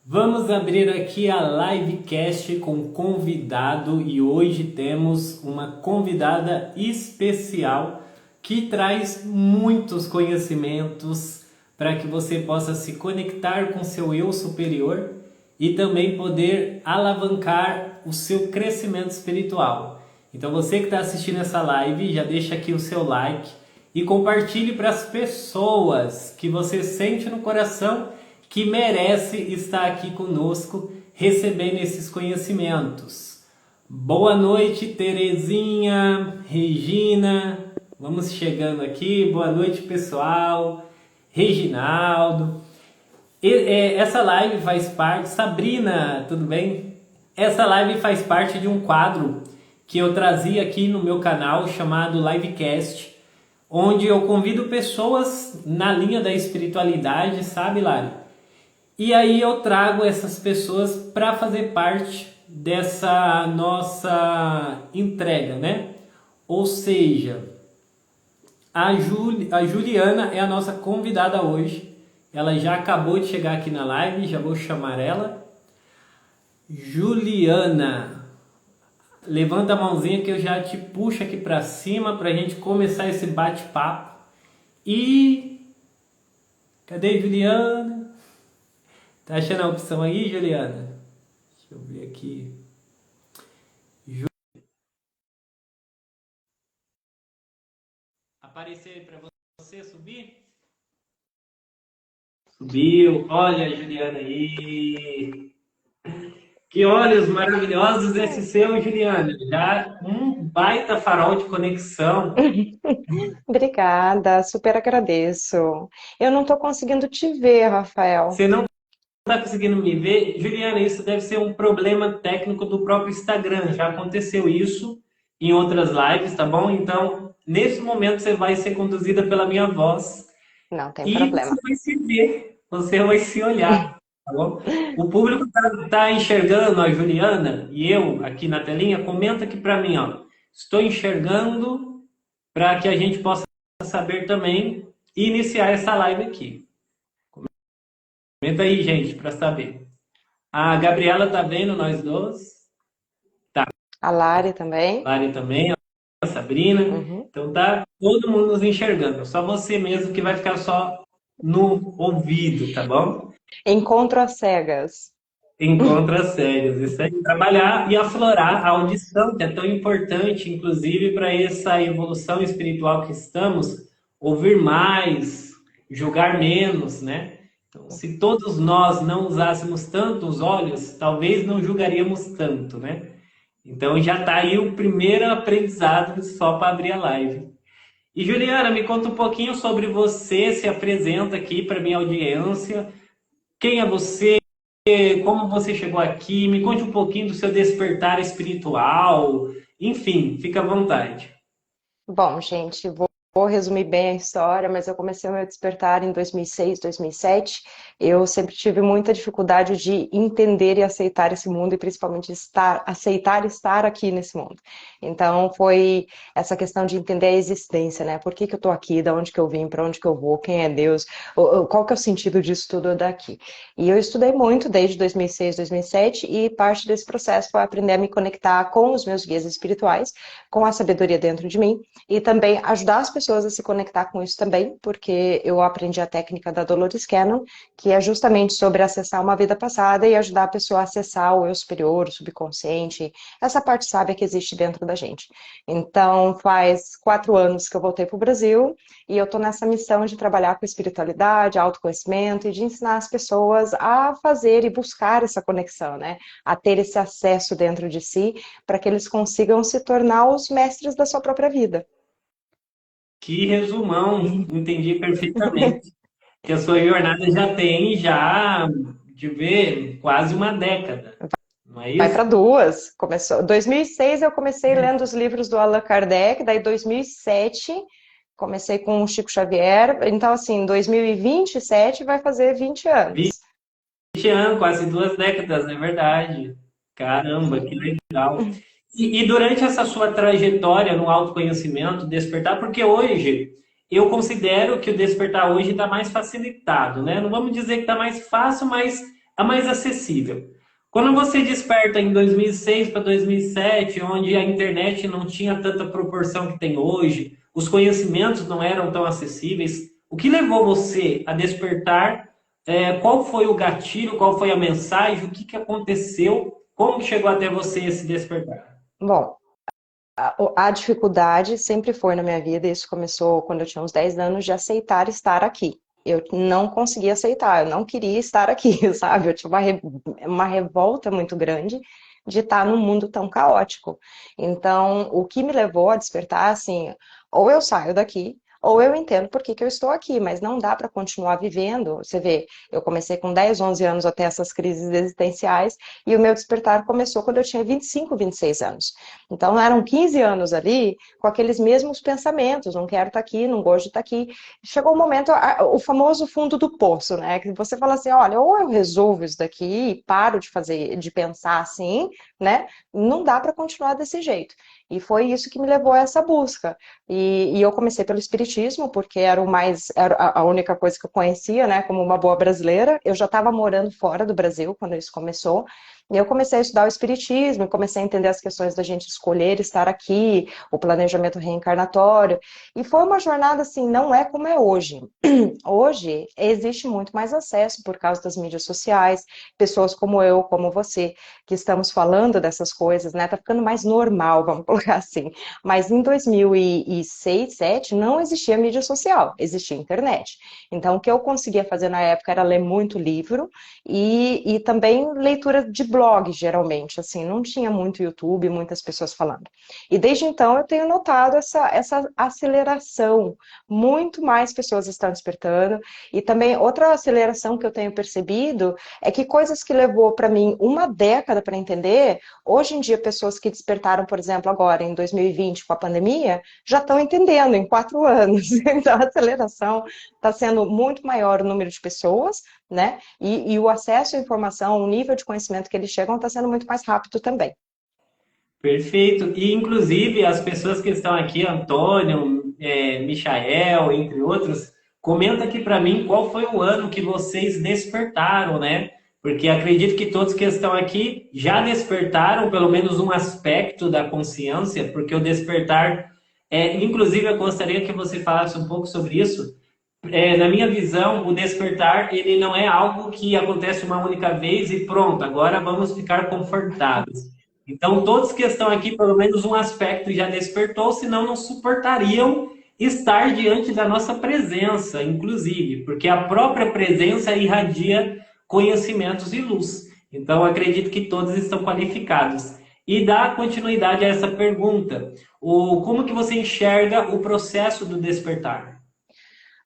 Vamos abrir aqui a livecast com convidado e hoje temos uma convidada especial que traz muitos conhecimentos para que você possa se conectar com seu eu superior e também poder alavancar o seu crescimento espiritual. Então você que está assistindo essa live, já deixa aqui o seu like e compartilhe para as pessoas que você sente no coração que merece estar aqui conosco recebendo esses conhecimentos. Boa noite, Terezinha, Regina, vamos chegando aqui. Boa noite, pessoal. Reginaldo. Essa live faz parte... Sabrina, tudo bem? Essa live faz parte de um quadro que eu trazia aqui no meu canal chamado Livecast, onde eu convido pessoas na linha da espiritualidade, sabe, Lari? E aí eu trago essas pessoas para fazer parte dessa nossa entrega, né? Ou seja, a Juliana é a nossa convidada hoje. Ela já acabou de chegar aqui na live, já vou chamar ela. Juliana, levanta a mãozinha que eu já te puxo aqui para cima para a gente começar esse bate-papo. E... cadê Juliana? Tá achando a opção aí, Juliana? Deixa eu ver aqui. Aparecer para você subir? Subiu. Olha, Juliana aí. Que olhos maravilhosos esse seu, Juliana. Já um baita farol de conexão. Obrigada, super agradeço. Eu não estou conseguindo te ver, Rafael. Você não está conseguindo me ver? Juliana, isso deve ser um problema técnico do próprio Instagram. Já aconteceu isso em outras lives, tá bom? Então, nesse momento você vai ser conduzida pela minha voz. Não tem E você problema. vai se ver, você vai se olhar, tá bom? O público tá enxergando a Juliana e eu aqui na telinha, comenta aqui para mim, ó. Estou enxergando para que a gente possa saber também e iniciar essa live aqui. Comenta aí, gente, para saber. A Gabriela tá vendo nós dois, tá? A Lari também. A Lari também, a Sabrina. Uhum. Então tá todo mundo nos enxergando. Só você mesmo que vai ficar só no ouvido, tá bom? Encontro às cegas. Encontros sérios, isso aí. Trabalhar e aflorar a audição, que é tão importante, inclusive, para essa evolução espiritual que estamos, ouvir mais, julgar menos, né? Então, se todos nós não usássemos tanto os olhos, talvez não julgaríamos tanto, né? Então, já está aí o primeiro aprendizado só para abrir a live. E, Juliana, me conta um pouquinho sobre você, se apresenta aqui para minha audiência. Quem é você? Como você chegou aqui? Me conte um pouquinho do seu despertar espiritual. Enfim, fica à vontade. Bom, gente, vou resumir bem a história, mas eu comecei o meu despertar em 2006, 2007. Eu sempre tive muita dificuldade de entender e aceitar esse mundo e principalmente aceitar estar aqui nesse mundo. Então foi essa questão de entender a existência, né? Por que que eu tô aqui? Da onde que eu vim? Para onde que eu vou? Quem é Deus? Qual que é o sentido disso tudo daqui? E eu estudei muito desde 2006, 2007 e parte desse processo foi aprender a me conectar com os meus guias espirituais, com a sabedoria dentro de mim e também ajudar as pessoas a se conectar com isso também, porque eu aprendi a técnica da Dolores Cannon, que é justamente sobre acessar uma vida passada e ajudar a pessoa a acessar o eu superior, o subconsciente, essa parte sábia que existe dentro da gente. Então, faz 4 anos que eu voltei para o Brasil e eu estou nessa missão de trabalhar com espiritualidade, autoconhecimento e de ensinar as pessoas a fazer e buscar essa conexão, né? A ter esse acesso dentro de si, para que eles consigam se tornar os mestres da sua própria vida. Que resumão, entendi perfeitamente. Que a sua jornada já tem, já, de ver, quase uma década. Não é Vai para isso? 2. Começou. 2006 eu comecei lendo os livros do Allan Kardec, daí 2007 comecei com o Chico Xavier. Então, assim, 2027 vai fazer 20 anos. 20 anos, quase 2 décadas, é verdade. Caramba, que legal. E durante essa sua trajetória no autoconhecimento, despertar, porque hoje eu considero que o despertar hoje está mais facilitado, né? Não vamos dizer que está mais fácil, mas a mais acessível. Quando você desperta em 2006 para 2007, onde a internet não tinha tanta proporção que tem hoje, os conhecimentos não eram tão acessíveis, o que levou você a despertar? Qual foi o gatilho? Qual foi a mensagem? O que que aconteceu? Como que chegou até você esse despertar? Bom, a dificuldade sempre foi na minha vida, isso começou quando eu tinha uns 10 anos, de aceitar estar aqui. Eu não conseguia aceitar, eu não queria estar aqui, sabe? Eu tinha uma revolta muito grande de estar num mundo tão caótico. Então, o que me levou a despertar, assim, ou eu saio daqui, ou eu entendo por que que eu estou aqui, mas não dá para continuar vivendo. Você vê, eu comecei com 10, 11 anos a ter essas crises existenciais, e o meu despertar começou quando eu tinha 25, 26 anos. Então, eram 15 anos ali com aqueles mesmos pensamentos, não quero estar aqui, não gosto de estar aqui. Chegou o momento, o famoso fundo do poço, né? Que você fala assim, olha, ou eu resolvo isso daqui e paro de fazer, de pensar assim, né? Não dá para continuar desse jeito. E foi isso que me levou a essa busca. E eu comecei pelo espiritismo, porque era o mais, era a única coisa que eu conhecia, né? Como uma boa brasileira. Eu já estava morando fora do Brasil quando isso começou. E eu comecei a estudar o espiritismo, comecei a entender as questões da gente escolher estar aqui, o planejamento reencarnatório. E foi uma jornada assim, não é como é hoje. Hoje existe muito mais acesso por causa das mídias sociais, pessoas como eu, como você, que estamos falando dessas coisas, né? Tá ficando mais normal, vamos colocar assim. Mas em 2006, 2007, não existia mídia social, existia internet. Então, o que eu conseguia fazer na época era ler muito livro e também leitura de blog, geralmente, assim, não tinha muito YouTube, muitas pessoas falando. E desde então eu tenho notado essa aceleração, muito mais pessoas estão despertando, e também outra aceleração que eu tenho percebido é que coisas que levou para mim uma década para entender, hoje em dia pessoas que despertaram, por exemplo, agora em 2020 com a pandemia, já estão entendendo em 4 anos. Então a aceleração está sendo muito maior o número de pessoas, né? E o acesso à informação, o nível de conhecimento que eles chegam está sendo muito mais rápido também. Perfeito. E, inclusive, as pessoas que estão aqui, Antônio, Michael, entre outros, comenta aqui para mim qual foi o ano que vocês despertaram, né? Porque acredito que todos que estão aqui já despertaram pelo menos um aspecto da consciência, porque o despertar, inclusive, eu gostaria que você falasse um pouco sobre isso. Na minha visão, o despertar, ele não é algo que acontece uma única vez e pronto, agora vamos ficar confortáveis. Então, todos que estão aqui, pelo menos um aspecto já despertou, senão não suportariam estar diante da nossa presença, inclusive, porque a própria presença irradia conhecimentos e luz. Então, acredito que todos estão qualificados. E dá continuidade a essa pergunta. Como que você enxerga o processo do despertar?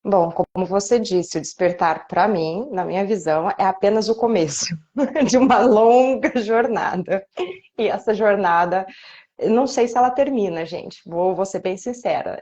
Bom, como você disse, o despertar, para mim, na minha visão, é apenas o começo de uma longa jornada. E essa jornada, eu não sei se ela termina, gente. Vou ser bem sincera.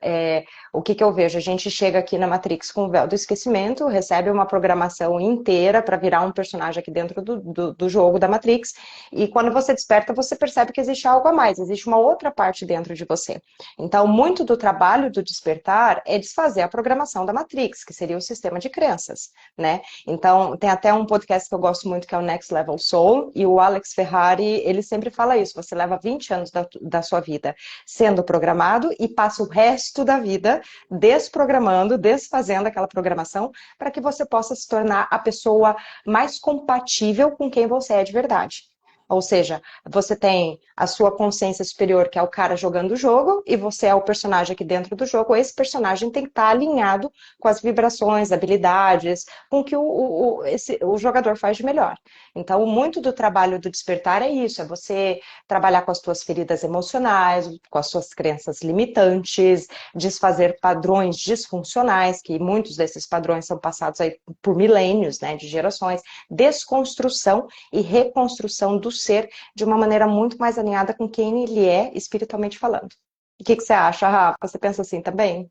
O que eu vejo? A gente chega aqui na Matrix com o véu do esquecimento, recebe uma programação inteira para virar um personagem aqui dentro do jogo da Matrix. E quando você desperta, você percebe que existe algo a mais, existe uma outra parte dentro de você. Então, muito do trabalho do despertar é desfazer a programação da Matrix, que seria o sistema de crenças, né? Então, tem até um podcast que eu gosto muito, que é o Next Level Soul, e o Alex Ferrari, ele sempre fala isso: você leva 20 anos da sua vida sendo programado e passa o resto da vida desprogramando, desfazendo aquela programação para que você possa se tornar a pessoa mais compatível com quem você é de verdade. Ou seja, você tem a sua consciência superior, que é o cara jogando o jogo, e você é o personagem aqui dentro do jogo. Esse personagem tem que estar alinhado com as vibrações, habilidades, com o que o jogador faz de melhor. Então, muito do trabalho do despertar é isso, é você trabalhar com as suas feridas emocionais, com as suas crenças limitantes, desfazer padrões disfuncionais, que muitos desses padrões são passados aí por milênios, né, de gerações, desconstrução e reconstrução do ser de uma maneira muito mais alinhada com quem ele é espiritualmente falando. O que você acha, Rafa? Você pensa assim também?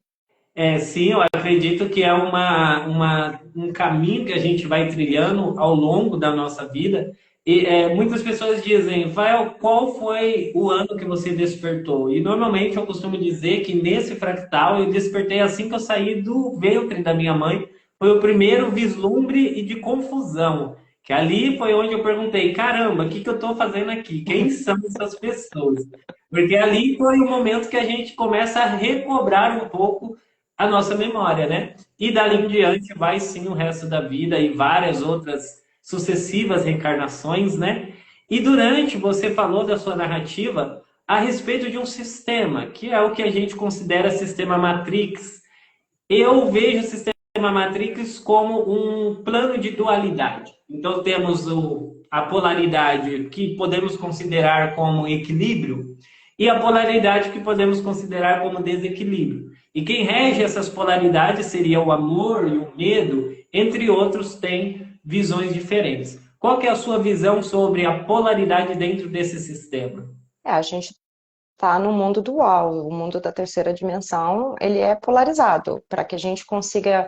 Sim, eu acredito que é um caminho que a gente vai trilhando ao longo da nossa vida. E muitas pessoas dizem, Rafael, qual foi o ano que você despertou? E normalmente eu costumo dizer que nesse fractal eu despertei assim que eu saí do ventre da minha mãe. Foi o primeiro vislumbre e de confusão, Que ali foi onde eu perguntei, caramba, o que que eu estou fazendo aqui? Quem são essas pessoas? Porque ali foi o momento que a gente começa a recobrar um pouco a nossa memória, né? E dali em diante vai sim o resto da vida e várias outras sucessivas reencarnações, né? E durante você falou da sua narrativa a respeito de um sistema, que é o que a gente considera sistema Matrix. Eu vejo o sistema Matrix como um plano de dualidade. Então, temos a polaridade que podemos considerar como equilíbrio e a polaridade que podemos considerar como desequilíbrio. E quem rege essas polaridades seria o amor e o medo, entre outros, têm visões diferentes. Qual que é a sua visão sobre a polaridade dentro desse sistema? A gente está no mundo dual, o mundo da terceira dimensão, ele é polarizado, para que a gente consiga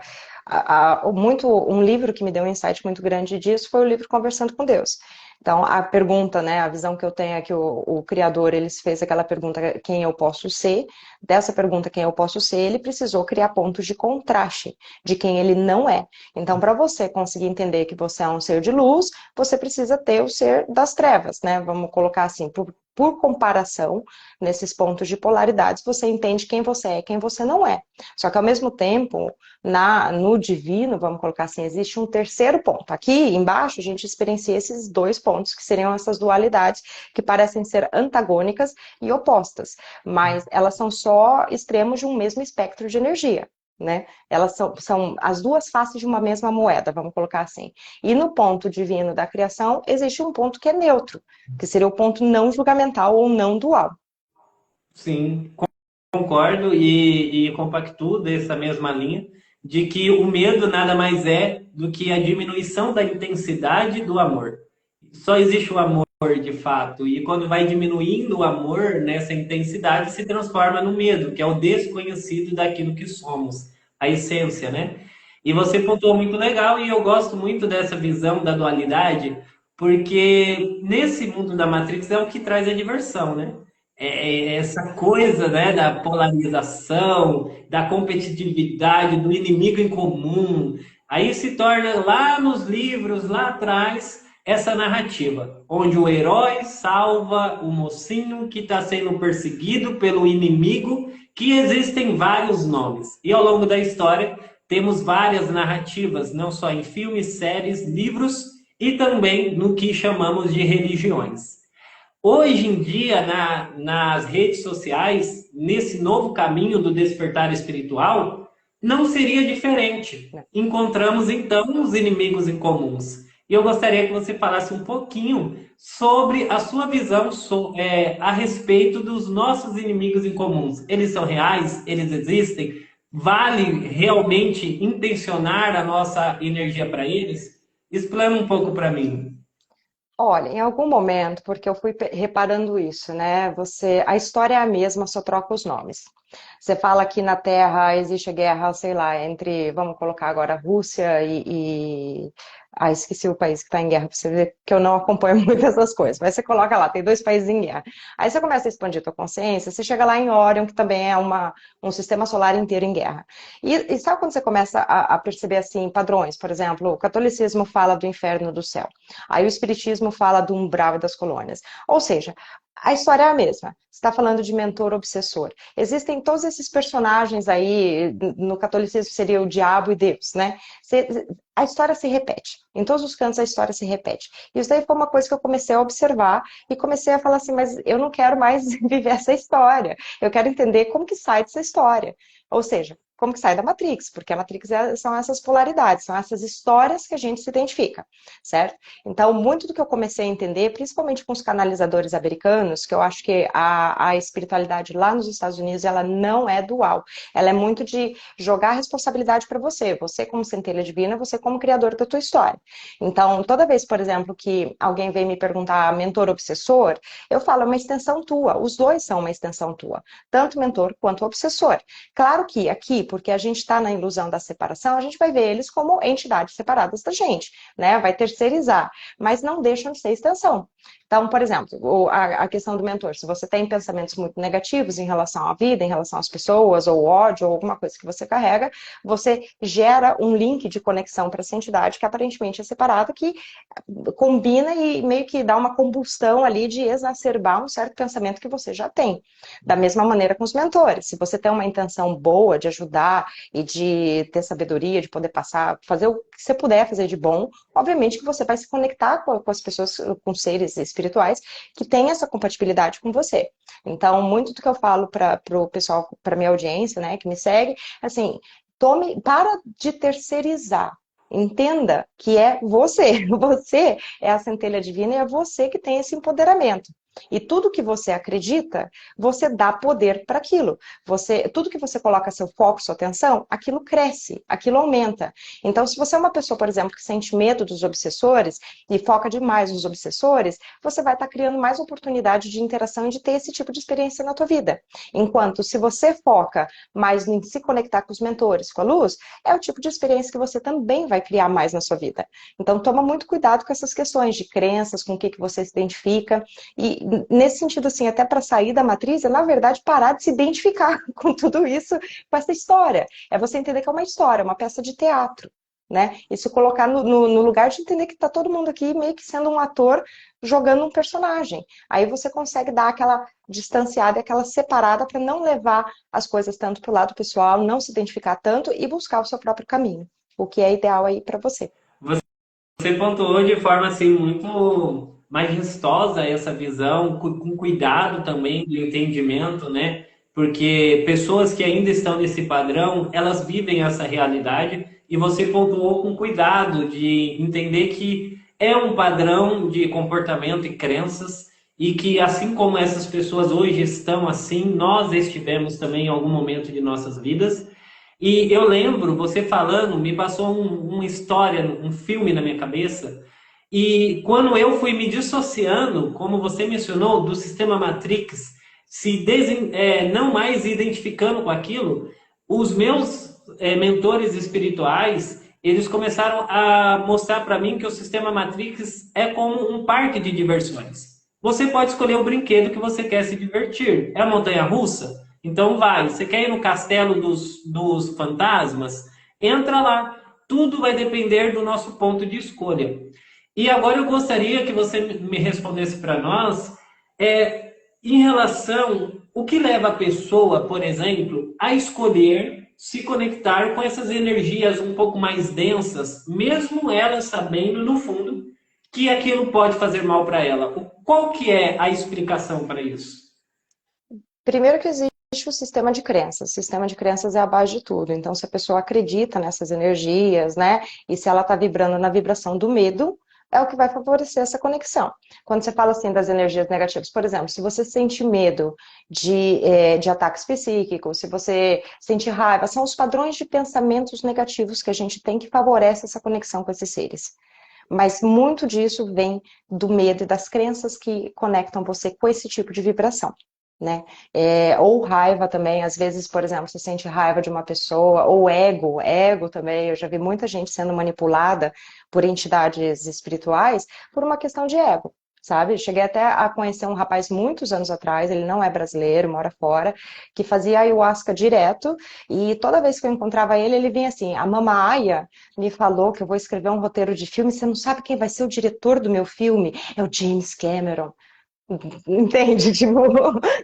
um livro que me deu um insight muito grande disso foi o livro Conversando com Deus. Então, a pergunta, né, a visão que eu tenho é que o criador, ele fez aquela pergunta, quem eu posso ser? Dessa pergunta, quem eu posso ser, ele precisou criar pontos de contraste de quem ele não é. Então, para você conseguir entender que você é um ser de luz, você precisa ter o ser das trevas, né? Vamos colocar assim, por comparação, nesses pontos de polaridades, você entende quem você é e quem você não é. Só que, ao mesmo tempo, no divino, vamos colocar assim, existe um terceiro ponto. Aqui embaixo, a gente experiencia esses dois pontos, que seriam essas dualidades, que parecem ser antagônicas e opostas, mas elas são só extremos de um mesmo espectro de energia. Né? Elas são as duas faces de uma mesma moeda, vamos colocar assim. E no ponto divino da criação, existe um ponto que é neutro, que seria o ponto não julgamental ou não dual. Sim, concordo e compactuo dessa mesma linha, de que o medo nada mais é do que a diminuição da intensidade do amor. Só existe o amor de fato, e quando vai diminuindo o amor nessa intensidade, se transforma no medo, que é o desconhecido daquilo que somos, a essência, né? E você pontuou muito legal, e eu gosto muito dessa visão da dualidade, porque nesse mundo da Matrix é o que traz a diversão, né? É essa coisa, né, da polarização, da competitividade, do inimigo em comum. Aí se torna lá nos livros, lá atrás, essa narrativa, onde o herói salva o mocinho que está sendo perseguido pelo inimigo, que existem vários nomes. E ao longo da história, temos várias narrativas, não só em filmes, séries, livros e também no que chamamos de religiões. Hoje em dia, nas redes sociais, nesse novo caminho do despertar espiritual, não seria diferente. Encontramos então os inimigos em comuns. E eu gostaria que você falasse um pouquinho sobre a sua visão a respeito dos nossos inimigos em comuns. Eles são reais? Eles existem? Vale realmente intencionar a nossa energia para eles? Explana um pouco para mim. Olha, em algum momento, porque eu fui reparando isso, né? A história é a mesma, só troca os nomes. Você fala que na Terra existe a guerra, sei lá, entre, vamos colocar agora, Rússia esqueci o país que está em guerra, pra você ver que eu não acompanho muito essas coisas. Mas você coloca lá, tem dois países em guerra. Aí você começa a expandir a tua consciência, você chega lá em Órion, que também é um sistema solar inteiro em guerra. E sabe quando você começa a perceber, assim, padrões? Por exemplo, o catolicismo fala do inferno e do céu. Aí o espiritismo fala do umbral e das colônias. Ou seja, a história é a mesma. Você está falando de mentor obsessor. Existem todos esses personagens aí, no catolicismo seria o diabo e Deus, né? A história se repete. Em todos os cantos a história se repete. E isso daí foi uma coisa que eu comecei a observar e comecei a falar assim, mas eu não quero mais viver essa história. Eu quero entender como que sai dessa história. Ou seja, como que sai da Matrix, porque a Matrix são essas polaridades, são essas histórias que a gente se identifica, certo? Então, muito do que eu comecei a entender, principalmente com os canalizadores americanos, que eu acho que a espiritualidade lá nos Estados Unidos, ela não é dual. Ela é muito de jogar a responsabilidade para você. Você como centelha divina, você como criador da tua história. Então, toda vez, por exemplo, que alguém vem me perguntar mentor obsessor, eu falo, é uma extensão tua. Os dois são uma extensão tua. Tanto mentor quanto obsessor. Claro que aqui, porque a gente está na ilusão da separação, a gente vai ver eles como entidades separadas da gente, né? Vai terceirizar, mas não deixam de ser extensão. Então, por exemplo, a questão do mentor, se você tem pensamentos muito negativos em relação à vida, em relação às pessoas, ou ódio, ou alguma coisa que você carrega, você gera um link de conexão para essa entidade que aparentemente é separada, que combina e meio que dá uma combustão ali de exacerbar um certo pensamento que você já tem. Da mesma maneira com os mentores. Se você tem uma intenção boa de ajudar e de ter sabedoria, de poder passar, fazer o que você puder fazer de bom, obviamente que você vai se conectar com as pessoas, com seres espirituais que têm essa compatibilidade com você. Então, muito do que eu falo para o pessoal, para minha audiência, né, que me segue, assim, para de terceirizar. Entenda que é você. Você é a centelha divina e é você que tem esse empoderamento. E tudo que você acredita, você dá poder para aquilo. Tudo que você coloca seu foco, sua atenção, aquilo cresce, aquilo aumenta. Então, se você é uma pessoa, por exemplo, que sente medo dos obsessores e foca demais nos obsessores, você vai estar criando mais oportunidade de interação e de ter esse tipo de experiência na tua vida. Enquanto se você foca mais em se conectar com os mentores, com a luz, é o tipo de experiência que você também vai criar mais na sua vida. Então, toma muito cuidado com essas questões de crenças, com o que você se identifica. E nesse sentido, assim, até para sair da matriz, é, na verdade, parar de se identificar com tudo isso, com essa história. É você entender que é uma história, uma peça de teatro, né? E se colocar no lugar de entender que está todo mundo aqui meio que sendo um ator jogando um personagem. Aí você consegue dar aquela distanciada, aquela separada para não levar as coisas tanto para o lado pessoal, não se identificar tanto e buscar o seu próprio caminho. O que é ideal aí para você. Você pontuou de forma assim muito majestosa essa visão, com cuidado também do entendimento, né? Porque pessoas que ainda estão nesse padrão, elas vivem essa realidade e você pontuou com cuidado de entender que é um padrão de comportamento e crenças e que assim como essas pessoas hoje estão assim, nós estivemos também em algum momento de nossas vidas. E eu lembro, você falando, me passou uma história, um filme na minha cabeça. E quando eu fui me dissociando, como você mencionou, do sistema Matrix, não mais identificando com aquilo, os meus mentores espirituais, eles começaram a mostrar para mim que o sistema Matrix é como um parque de diversões. Você pode escolher o brinquedo que você quer se divertir. É a montanha-russa? Então vai. Você quer ir no castelo dos fantasmas? Entra lá. Tudo vai depender do nosso ponto de escolha. E agora eu gostaria que você me respondesse para nós, em relação o que leva a pessoa, por exemplo, a escolher se conectar com essas energias um pouco mais densas, mesmo ela sabendo no fundo que aquilo pode fazer mal para ela. Qual que é a explicação para isso? Primeiro que existe o sistema de crenças. O sistema de crenças é a base de tudo. Então, se a pessoa acredita nessas energias, né? E se ela está vibrando na vibração do medo, é o que vai favorecer essa conexão. Quando você fala assim das energias negativas, por exemplo, se você sente medo de ataques psíquicos, se você sente raiva, são os padrões de pensamentos negativos que a gente tem que favorece essa conexão com esses seres. Mas muito disso vem do medo e das crenças que conectam você com esse tipo de vibração. Né? Ou raiva também, às vezes, por exemplo, você sente raiva de uma pessoa, ou ego também, eu já vi muita gente sendo manipulada por entidades espirituais por uma questão de ego, sabe? Cheguei até a conhecer um rapaz muitos anos atrás, ele não é brasileiro, mora fora, que fazia ayahuasca direto, e toda vez que eu encontrava ele, ele vinha assim, a Mama Aya me falou que eu vou escrever um roteiro de filme, você não sabe quem vai ser o diretor do meu filme? É o James Cameron. Entende? Tipo,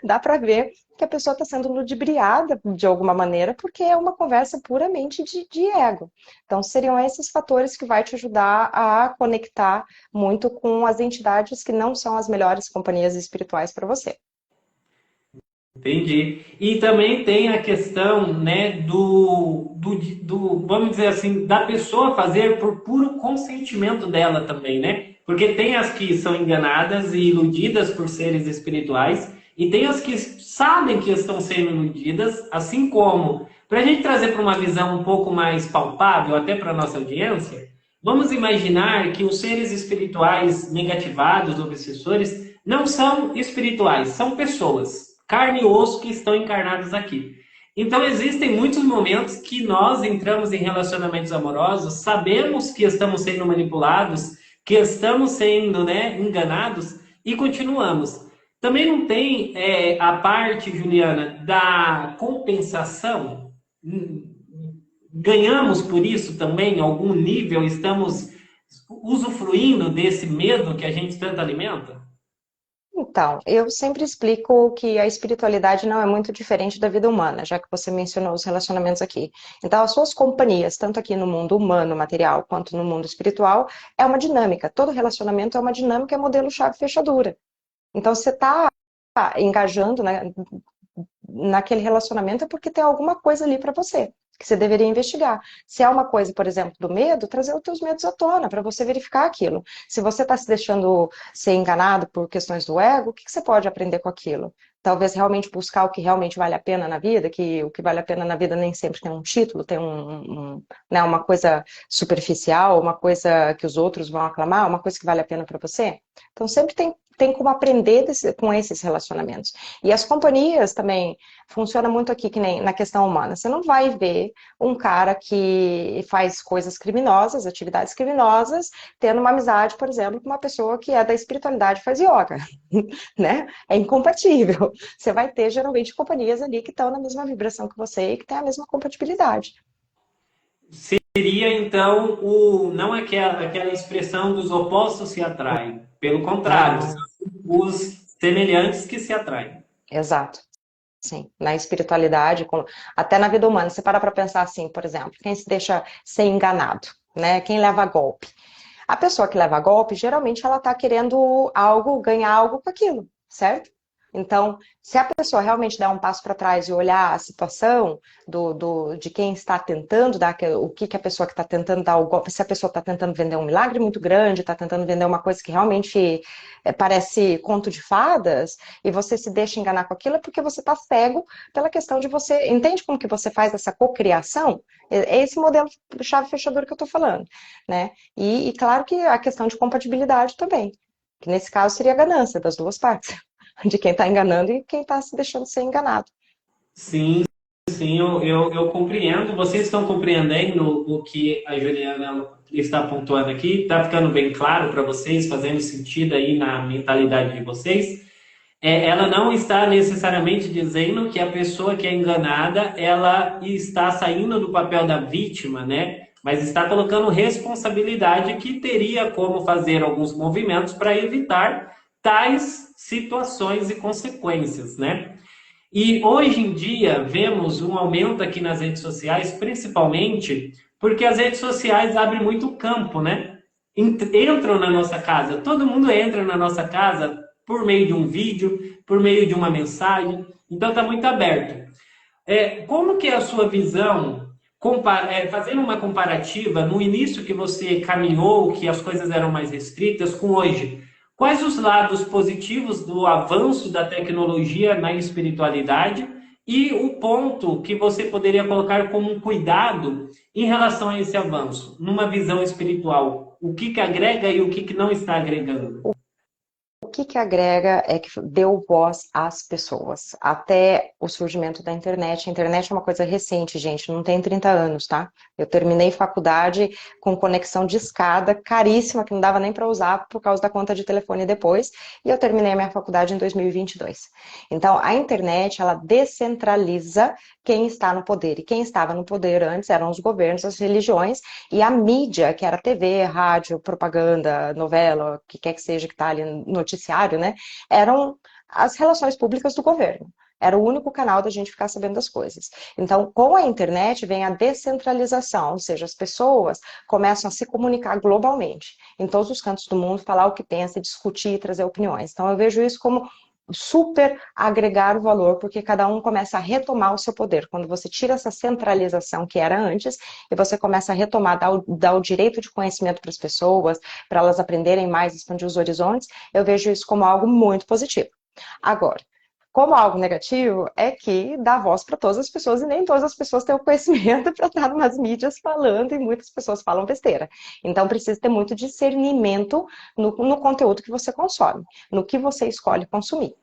dá pra ver que a pessoa está sendo ludibriada de alguma maneira, porque é uma conversa puramente de ego. Então, seriam esses fatores que vai te ajudar a conectar muito com as entidades que não são as melhores companhias espirituais para você. Entendi. E também tem a questão, né, vamos dizer assim, da pessoa fazer por puro consentimento dela também, né? Porque tem as que são enganadas e iludidas por seres espirituais, e tem as que sabem que estão sendo iludidas, assim como, para a gente trazer para uma visão um pouco mais palpável, até para a nossa audiência, vamos imaginar que os seres espirituais negativados, obsessores, não são espirituais, são pessoas carne e osso que estão encarnados aqui. Então, existem muitos momentos que nós entramos em relacionamentos amorosos, sabemos que estamos sendo manipulados, que estamos sendo, né, enganados e continuamos. Também não tem a parte, Juliana, da compensação. Ganhamos por isso também, em algum nível, estamos usufruindo desse medo que a gente tanto alimenta? Então, eu sempre explico que a espiritualidade não é muito diferente da vida humana, já que você mencionou os relacionamentos aqui. Então, as suas companhias, tanto aqui no mundo humano, material, quanto no mundo espiritual, é uma dinâmica. Todo relacionamento é uma dinâmica, é modelo chave-fechadura. Então, você está engajando, né, naquele relacionamento é porque tem alguma coisa ali para você, que você deveria investigar. Se é uma coisa, por exemplo, do medo, trazer os teus medos à tona, para você verificar aquilo. Se você está se deixando ser enganado por questões do ego, o que você pode aprender com aquilo? Talvez realmente buscar o que realmente vale a pena na vida, que o que vale a pena na vida nem sempre tem um título, tem né, uma coisa superficial, uma coisa que os outros vão aclamar, uma coisa que vale a pena para você. Então sempre tem como aprender com esses relacionamentos. E as companhias também funciona muito aqui que nem na questão humana. Você não vai ver um cara que faz coisas criminosas, atividades criminosas, tendo uma amizade, por exemplo, com uma pessoa que é da espiritualidade e faz yoga, né? É incompatível. Você vai ter geralmente companhias ali que estão na mesma vibração que você e que têm a mesma compatibilidade. Seria então não aquela expressão dos opostos se atraem. Pelo contrário, são Não, os semelhantes que se atraem. exato. Sim, na espiritualidade, até na vida humana. Você para pensar assim, por exemplo, quem se deixa ser enganado, né? Quem leva golpe. A pessoa que leva golpe, geralmente ela está querendo algo, ganhar algo com aquilo, certo? Então, se a pessoa realmente der um passo para trás e olhar a situação de quem está tentando dar o que a pessoa que está tentando dar o golpe, se a pessoa está tentando vender um milagre muito grande, está tentando vender uma coisa que realmente parece conto de fadas, e você se deixa enganar com aquilo, é porque você está cego pela questão de você. Entende como que você faz essa cocriação? É esse modelo chave fechador que eu estou falando, né? E claro que a questão de compatibilidade também, que nesse caso seria a ganância das duas partes, de quem está enganando e quem está se deixando ser enganado. Sim, sim, eu compreendo. Vocês estão compreendendo o que a Juliana está pontuando aqui? Está ficando bem claro para vocês, fazendo sentido aí na mentalidade de vocês? Ela não está necessariamente dizendo que a pessoa que é enganada, ela está saindo do papel da vítima, né? Mas está colocando responsabilidade que teria como fazer alguns movimentos para evitar tais situações e consequências, né? E hoje em dia vemos um aumento aqui nas redes sociais, principalmente porque as redes sociais abrem muito campo, né? Entram na nossa casa, todo mundo entra na nossa casa por meio de um vídeo, por meio de uma mensagem, então está muito aberto. Como que é a sua visão, fazendo uma comparativa, no início que você caminhou, que as coisas eram mais restritas, com hoje? Quais os lados positivos do avanço da tecnologia na espiritualidade e o ponto que você poderia colocar como um cuidado em relação a esse avanço, numa visão espiritual? O que agrega e o que não está agregando? O que agrega é que deu voz às pessoas. Até o surgimento da internet. A internet é uma coisa recente, gente, não tem 30 anos, tá? Eu terminei faculdade com conexão de escada, caríssima, que não dava nem para usar por causa da conta de telefone depois, e eu terminei a minha faculdade em 2022. Então, a internet, ela descentraliza quem está no poder. E quem estava no poder antes eram os governos, as religiões, e a mídia, que era TV, rádio, propaganda, novela, o que quer que seja que está ali no noticiário, né? Eram as relações públicas do governo. Era o único canal da gente ficar sabendo das coisas. Então, com a internet vem a descentralização, ou seja, as pessoas começam a se comunicar globalmente, em todos os cantos do mundo, falar o que pensa, discutir, trazer opiniões. Então, eu vejo isso como super agregar o valor, porque cada um começa a retomar o seu poder. Quando você tira essa centralização que era antes, e você começa a retomar, dar o direito de conhecimento para as pessoas, para elas aprenderem mais, expandir os horizontes, eu vejo isso como algo muito positivo. Agora, como algo negativo, é que dá voz para todas as pessoas e nem todas as pessoas têm o conhecimento para estar nas mídias falando e muitas pessoas falam besteira. Então precisa ter muito discernimento no conteúdo que você consome, no que você escolhe consumir.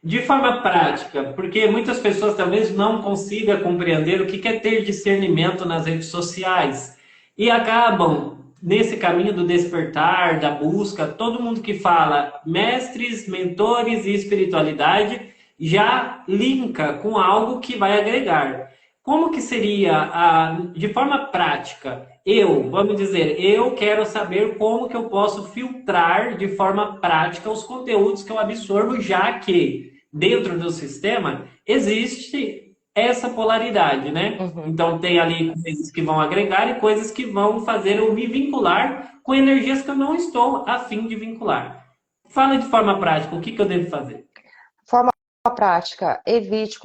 De forma prática, porque muitas pessoas talvez não consigam compreender o que é ter discernimento nas redes sociais e acabam nesse caminho do despertar, da busca. Todo mundo que fala mestres, mentores e espiritualidade já linka com algo que vai agregar. Como que seria, de forma prática, vamos dizer, eu quero saber como que eu posso filtrar de forma prática os conteúdos que eu absorvo, já que dentro do sistema existe essa polaridade, né? Uhum. Então tem ali coisas que vão agregar e coisas que vão fazer eu me vincular com energias que eu não estou a fim de vincular. Fala de forma prática, o que eu devo fazer? Forma prática, evite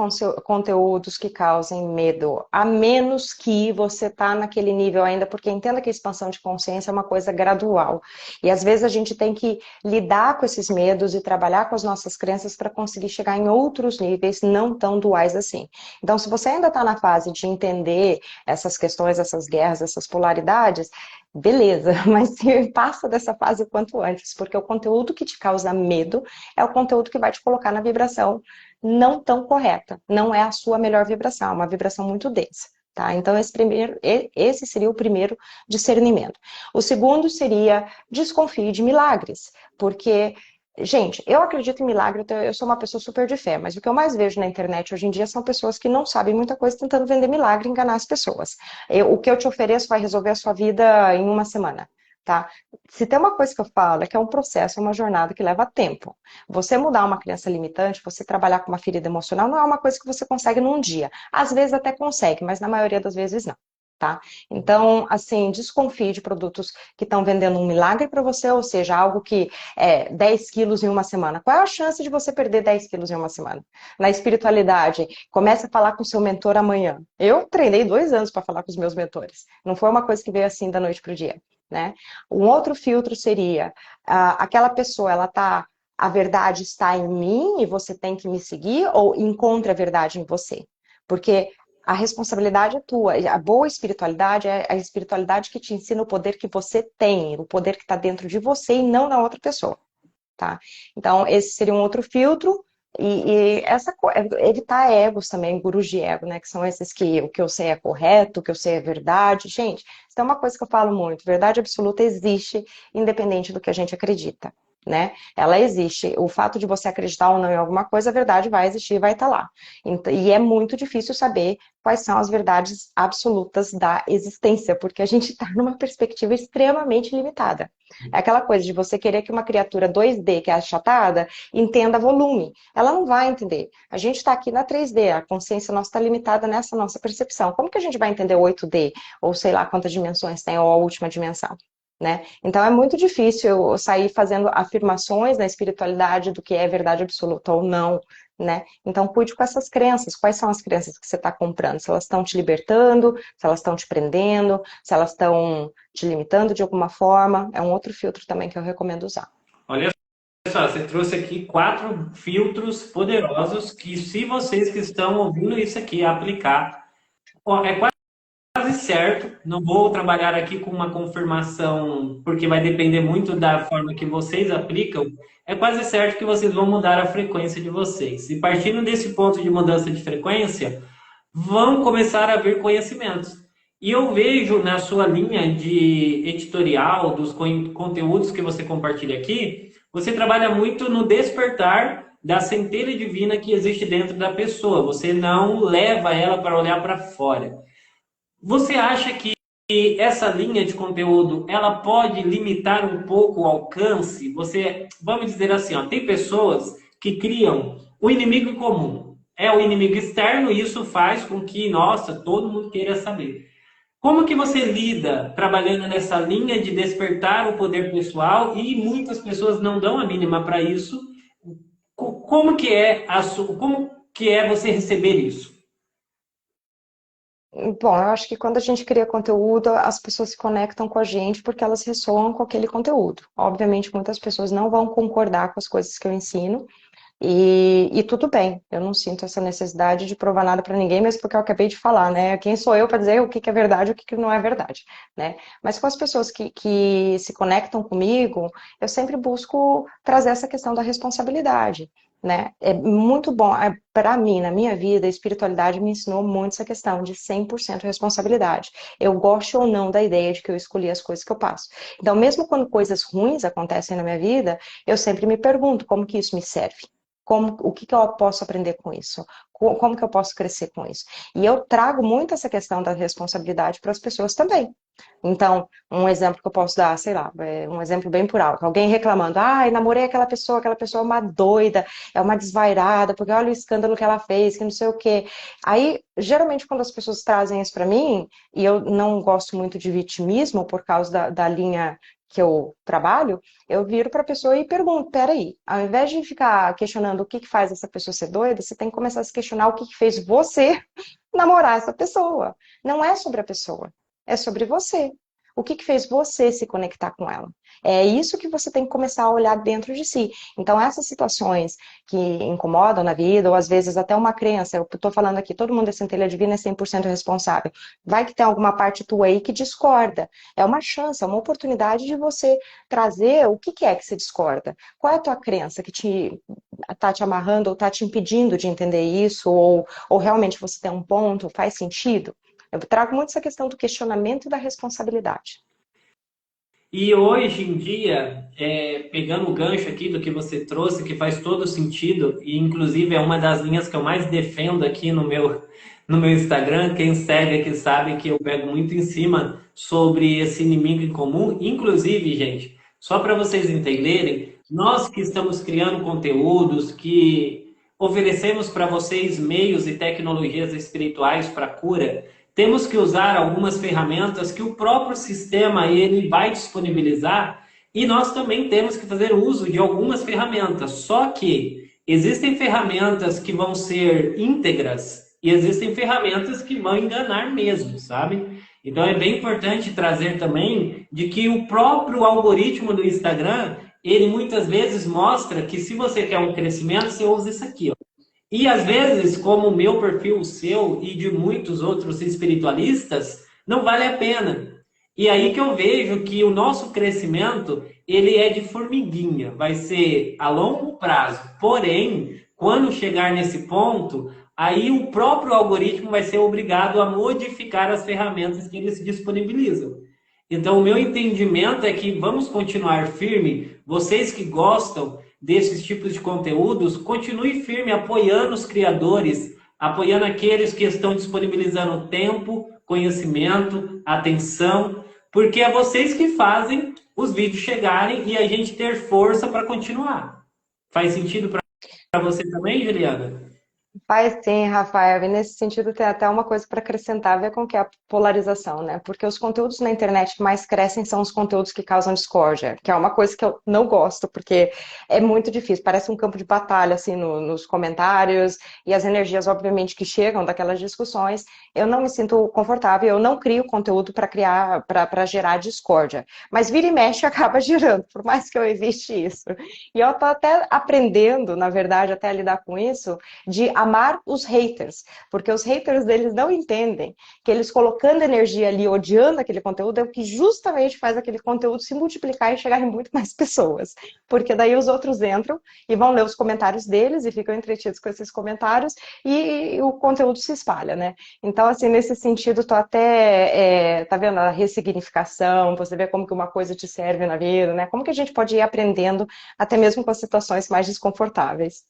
conteúdos que causem medo, a menos que você está naquele nível ainda, porque entenda que a expansão de consciência é uma coisa gradual. E às vezes a gente tem que lidar com esses medos e trabalhar com as nossas crenças para conseguir chegar em outros níveis não tão duais assim. Então, se você ainda está na fase de entender essas questões, essas guerras, essas polaridades, beleza, mas passa dessa fase o quanto antes, porque o conteúdo que te causa medo é o conteúdo que vai te colocar na vibração não tão correta. Não é a sua melhor vibração, é uma vibração muito densa. Tá? Então, esse seria o primeiro discernimento. O segundo seria desconfie de milagres, porque, gente, eu acredito em milagre, eu sou uma pessoa super de fé, mas o que eu mais vejo na internet hoje em dia são pessoas que não sabem muita coisa tentando vender milagre e enganar as pessoas. O que eu te ofereço vai resolver a sua vida em uma semana. Tá? Se tem uma coisa que eu falo, é que é um processo, é uma jornada que leva tempo. Você mudar uma crença limitante, você trabalhar com uma ferida emocional, não é uma coisa que você consegue num dia. Às vezes até consegue, mas na maioria das vezes não. Tá? Então, assim, desconfie de produtos que estão vendendo um milagre para você, ou seja, algo que é 10 quilos em uma semana. Qual é a chance de você perder 10 quilos em uma semana? Na espiritualidade, comece a falar com o seu mentor amanhã. Eu treinei 2 anos para falar com os meus mentores. Não foi uma coisa que veio assim da noite para o dia. Né? Um outro filtro seria aquela pessoa, a verdade está em mim e você tem que me seguir, ou encontre a verdade em você? Porque a responsabilidade é tua. A boa espiritualidade é a espiritualidade que te ensina o poder que você tem, o poder que está dentro de você e não na outra pessoa. Tá? Então, esse seria um outro filtro. Evitar egos também, gurus de ego, né? Que são esses que o que eu sei é correto, o que eu sei é verdade. Gente, isso é uma coisa que eu falo muito. Verdade absoluta existe, independente do que a gente acredita. Né? Ela existe. O fato de você acreditar ou não em alguma coisa, a verdade vai existir e vai estar lá. E é muito difícil saber quais são as verdades absolutas da existência, porque a gente está numa perspectiva extremamente limitada. É aquela coisa de você querer que uma criatura 2D, que é achatada, entenda volume. Ela não vai entender. A gente está aqui na 3D, a consciência nossa está limitada nessa nossa percepção. Como que a gente vai entender 8D? Ou sei lá quantas dimensões tem, ou a última dimensão? Né? Então é muito difícil eu sair fazendo afirmações na espiritualidade do que é verdade absoluta ou não. Né? Então cuide com essas crenças. Quais são as crenças que você está comprando? Se elas estão te libertando, se elas estão te prendendo, se elas estão te limitando de alguma forma. É um outro filtro também que eu recomendo usar. Olha só, você trouxe aqui 4 filtros poderosos que, se vocês que estão ouvindo isso aqui aplicar, é quase certo. Não vou trabalhar aqui com uma confirmação, porque vai depender muito da forma que vocês aplicam. É quase certo que vocês vão mudar a frequência de vocês. E partindo desse ponto de mudança de frequência, vão começar a vir conhecimentos. E eu vejo na sua linha de editorial, dos conteúdos que você compartilha aqui, você trabalha muito no despertar da centelha divina que existe dentro da pessoa. Você não leva ela para olhar para fora. Você acha que essa linha de conteúdo ela pode limitar um pouco o alcance? Vamos dizer assim, ó, tem pessoas que criam o inimigo em comum. É o inimigo externo e isso faz com que, nossa, todo mundo queira saber. Como que você lida trabalhando nessa linha de despertar o poder pessoal e muitas pessoas não dão a mínima para isso? Como que é você receber isso? Bom, eu acho que quando a gente cria conteúdo, as pessoas se conectam com a gente porque elas ressoam com aquele conteúdo. Obviamente, muitas pessoas não vão concordar com as coisas que eu ensino, e tudo bem. Eu não sinto essa necessidade de provar nada para ninguém, mesmo porque eu acabei de falar, né? Quem sou eu para dizer o que é verdade e o que não é verdade, né? Mas com as pessoas que se conectam comigo, eu sempre busco trazer essa questão da responsabilidade. né? É muito bom. Para mim, na minha vida, a espiritualidade me ensinou muito essa questão de 100% responsabilidade. Eu gosto ou não da ideia de que eu escolhi as coisas que eu passo. Então, mesmo quando coisas ruins acontecem na minha vida, eu sempre me pergunto como que isso me serve. O que que eu posso aprender com isso? Como que eu posso crescer com isso? E eu trago muito essa questão da responsabilidade para as pessoas também. Então, um exemplo que eu posso dar, sei lá, um exemplo bem por alto. Alguém reclamando, ai, namorei aquela pessoa é uma doida, é uma desvairada, porque olha o escândalo que ela fez, que não sei o quê. Aí, geralmente, quando as pessoas trazem isso para mim, e eu não gosto muito de vitimismo por causa da linha que eu trabalho, eu viro para a pessoa e pergunto, peraí, ao invés de ficar questionando o que que faz essa pessoa ser doida, você tem que começar a se questionar o que que fez você namorar essa pessoa. Não é sobre a pessoa, é sobre você. O que que fez você se conectar com ela? É isso que você tem que começar a olhar dentro de si. Então, essas situações que incomodam na vida, ou às vezes até uma crença, eu estou falando aqui, todo mundo é centelha divina, é 100% responsável. Vai que tem alguma parte tua aí que discorda. É uma chance, é uma oportunidade de você trazer o que que é que você discorda. Qual é a tua crença que tá te amarrando ou está te impedindo de entender isso? Ou realmente você tem um ponto, faz sentido? Eu trago muito essa questão do questionamento e da responsabilidade. E hoje em dia, pegando o gancho aqui do que você trouxe, que faz todo sentido, e inclusive é uma das linhas que eu mais defendo aqui no meu Instagram, quem segue aqui sabe que eu pego muito em cima sobre esse inimigo em comum. Inclusive, gente, só para vocês entenderem, nós que estamos criando conteúdos, que oferecemos para vocês meios e tecnologias espirituais para cura, temos que usar algumas ferramentas que o próprio sistema ele vai disponibilizar e nós também temos que fazer uso de algumas ferramentas. Só que existem ferramentas que vão ser íntegras e existem ferramentas que vão enganar mesmo, sabe? Então é bem importante trazer também de que o próprio algoritmo do Instagram, ele muitas vezes mostra que se você quer um crescimento, você usa isso aqui, ó. E às vezes, como o meu perfil, o seu e de muitos outros espiritualistas, não vale a pena. E aí que eu vejo que o nosso crescimento, ele é de formiguinha, vai ser a longo prazo. Porém, quando chegar nesse ponto, aí o próprio algoritmo vai ser obrigado a modificar as ferramentas que eles disponibilizam. Então, o meu entendimento é que vamos continuar firme, vocês que gostam desses tipos de conteúdos, continue firme apoiando os criadores, apoiando aqueles que estão disponibilizando tempo, conhecimento, atenção, porque é vocês que fazem os vídeos chegarem e a gente ter força para continuar. Faz sentido para você também, Juliana? Faz sim, Rafael, e nesse sentido tem até uma coisa para acrescentar, a ver com que é a polarização, né? Porque os conteúdos na internet que mais crescem são os conteúdos que causam discórdia, que é uma coisa que eu não gosto, porque é muito difícil, parece um campo de batalha, assim, nos comentários, e as energias, obviamente, que chegam daquelas discussões, eu não me sinto confortável, eu não crio conteúdo para gerar discórdia, mas vira e mexe acaba gerando, por mais que eu evite isso. E eu tô até aprendendo, na verdade, até a lidar com isso, de amar os haters, porque os haters deles não entendem que eles colocando energia ali, odiando aquele conteúdo, é o que justamente faz aquele conteúdo se multiplicar e chegar em muito mais pessoas, porque daí os outros entram e vão ler os comentários deles e ficam entretidos com esses comentários e o conteúdo se espalha, né? Então, assim, nesse sentido, tô até, tá vendo a ressignificação, você vê como que uma coisa te serve na vida, né? Como que a gente pode ir aprendendo até mesmo com as situações mais desconfortáveis.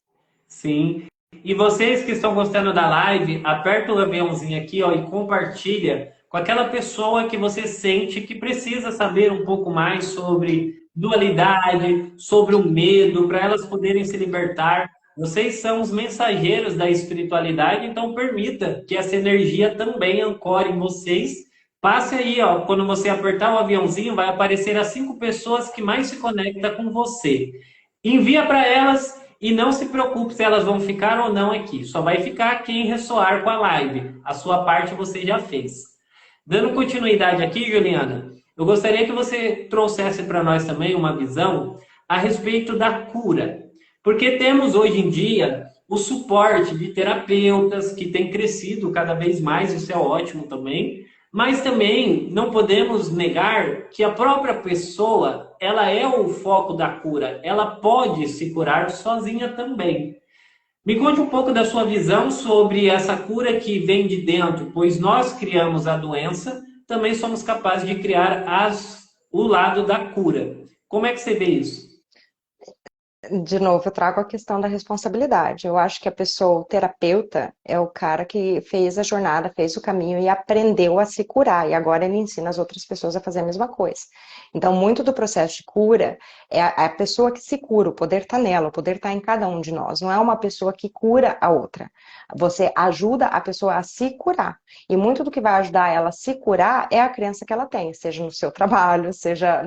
Sim. E vocês que estão gostando da live, aperta o aviãozinho aqui, ó, e compartilha com aquela pessoa que você sente que precisa saber um pouco mais sobre dualidade, sobre o medo, para elas poderem se libertar. Vocês são os mensageiros da espiritualidade, então permita que essa energia também ancore em vocês. Passe aí, ó, quando você apertar o aviãozinho, vai aparecer as 5 pessoas que mais se conectam com você. Envia para elas e não se preocupe se elas vão ficar ou não aqui. Só vai ficar quem ressoar com a live. A sua parte você já fez. Dando continuidade aqui, Juliana, eu gostaria que você trouxesse para nós também uma visão a respeito da cura. Porque temos hoje em dia o suporte de terapeutas que tem crescido cada vez mais, isso é ótimo também. Mas também não podemos negar que a própria pessoa, ela é o foco da cura. Ela pode se curar sozinha também. Me conte um pouco da sua visão sobre essa cura que vem de dentro, pois nós criamos a doença, também somos capazes de criar o lado da cura. Como é que você vê isso? De novo, eu trago a questão da responsabilidade. Eu acho que a pessoa, o terapeuta, é o cara que fez a jornada, fez o caminho e aprendeu a se curar. E agora ele ensina as outras pessoas a fazer a mesma coisa. Então, muito do processo de cura é a pessoa que se cura, o poder está nela, o poder está em cada um de nós. Não é uma pessoa que cura a outra. Você ajuda a pessoa a se curar. E muito do que vai ajudar ela a se curar é a crença que ela tem, seja no seu trabalho, seja